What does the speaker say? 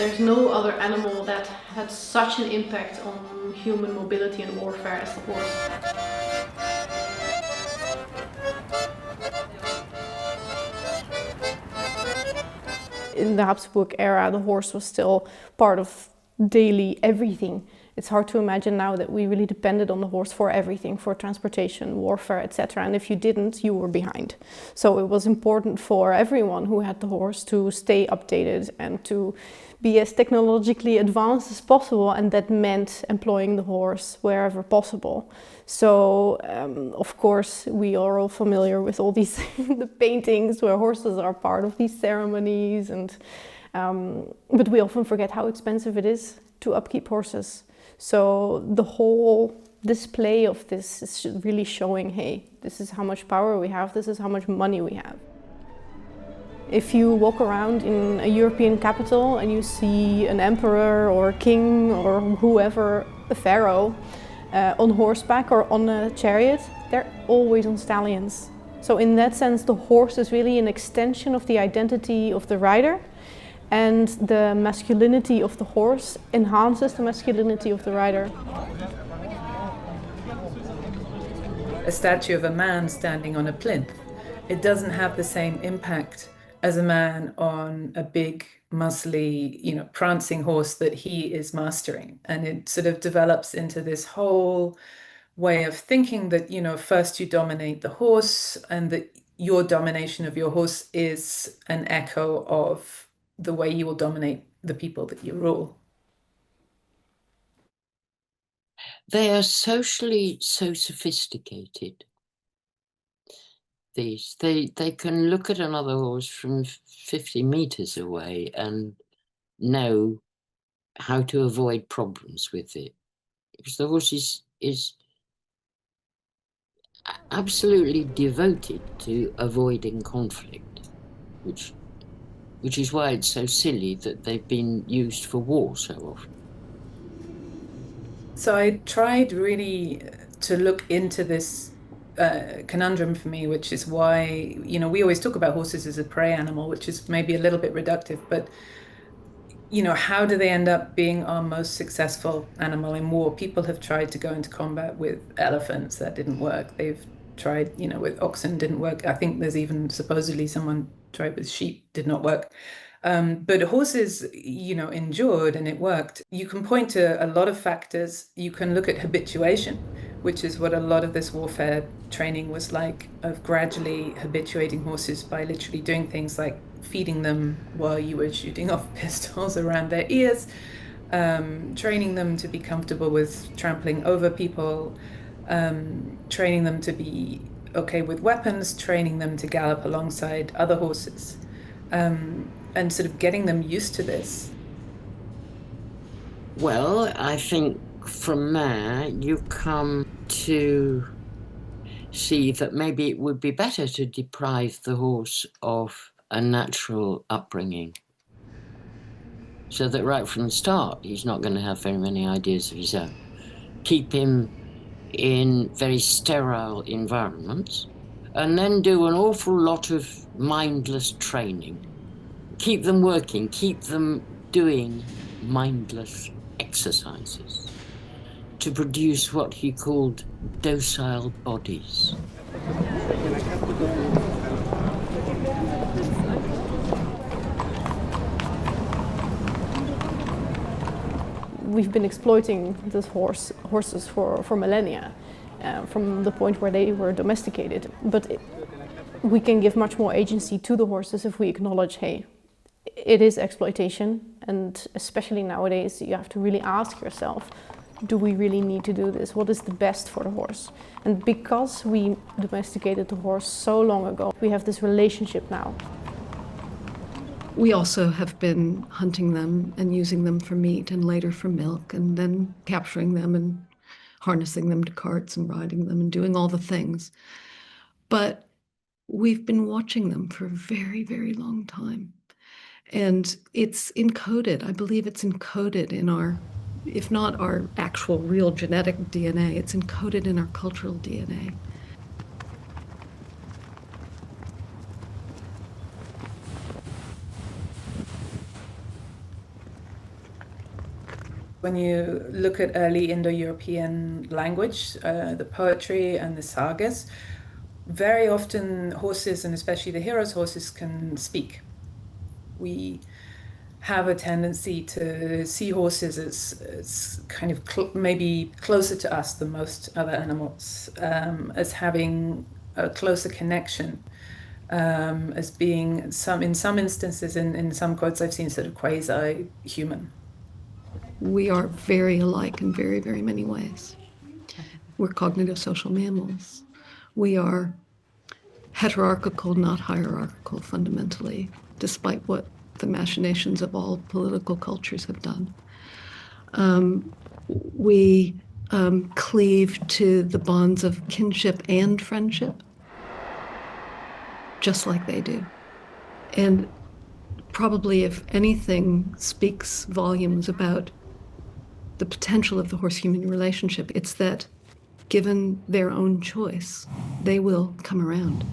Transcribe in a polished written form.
There's no other animal that had such an impact on human mobility and warfare as the horse. In the Habsburg era, the horse was still part of daily everything. It's hard to imagine now that we really depended on the horse for everything, for transportation, warfare, etc. And if you didn't, you were behind. So it was important for everyone who had the horse to stay updated and to be as technologically advanced as possible, and that meant employing the horse wherever possible. So, of course, we are all familiar with all these the paintings where horses are part of these ceremonies, and but we often forget how expensive it is to upkeep horses. So the whole display of this is really showing, hey, this is how much power we have, this is how much money we have. If you walk around in a European capital and you see an emperor or a king or whoever, a pharaoh, on horseback or on a chariot, they're always on stallions. So in that sense, the horse is really an extension of the identity of the rider, and the masculinity of the horse enhances the masculinity of the rider. A statue of a man standing on a plinth, it doesn't have the same impact as a man on a big, muscly, prancing horse that he is mastering. And it sort of develops into this whole way of thinking that, first you dominate the horse, and that your domination of your horse is an echo of the way you will dominate the people that you rule. They are socially so sophisticated. They can look at another horse from 50 meters away and know how to avoid problems with it, because the horse is absolutely devoted to avoiding conflict, which is why it's so silly that they've been used for war so often. So I tried really to look into this conundrum for me, which is why, we always talk about horses as a prey animal, which is maybe a little bit reductive, but how do they end up being our most successful animal in war? People have tried to go into combat with elephants, that didn't work. They've tried, with oxen, didn't work. I think there's even supposedly someone tried with sheep, did not work. But horses, endured, and it worked. You can point to a lot of factors. You can look at habituation, which is what a lot of this warfare training was like, of gradually habituating horses by literally doing things like feeding them while you were shooting off pistols around their ears, training them to be comfortable with trampling over people, training them to be okay with weapons, training them to gallop alongside other horses, and sort of getting them used to this. Well, I think from there you come to see that maybe it would be better to deprive the horse of a natural upbringing, so that right from the start he's not going to have very many ideas of his own. Keep him in very sterile environments, and then do an awful lot of mindless training. Keep them working, keep them doing mindless exercises to produce what he called docile bodies. We've been exploiting these horses for millennia, from the point where they were domesticated. But we can give much more agency to the horses if we acknowledge, hey, it is exploitation, and especially nowadays you have to really ask yourself, do we really need to do this? What is the best for the horse? And because we domesticated the horse so long ago, we have this relationship now. We also have been hunting them and using them for meat and later for milk, and then capturing them and harnessing them to carts and riding them and doing all the things. But we've been watching them for a very, very long time. And it's encoded, I believe it's encoded in our, if not our actual real genetic DNA, it's encoded in our cultural DNA. When you look at early Indo-European language, the poetry and the sagas, very often horses, and especially the heroes' horses, can speak. We have a tendency to see horses as kind of maybe closer to us than most other animals, as having a closer connection, as being in some instances, in some quotes I've seen, sort of quasi-human. We are very alike in very, very many ways. We're cognitive social mammals. We are heterarchical, not hierarchical, fundamentally, despite what the machinations of all political cultures have done. We cleave to the bonds of kinship and friendship, just like they do. And probably, if anything speaks volumes about the potential of the horse-human relationship, it's that given their own choice, they will come around.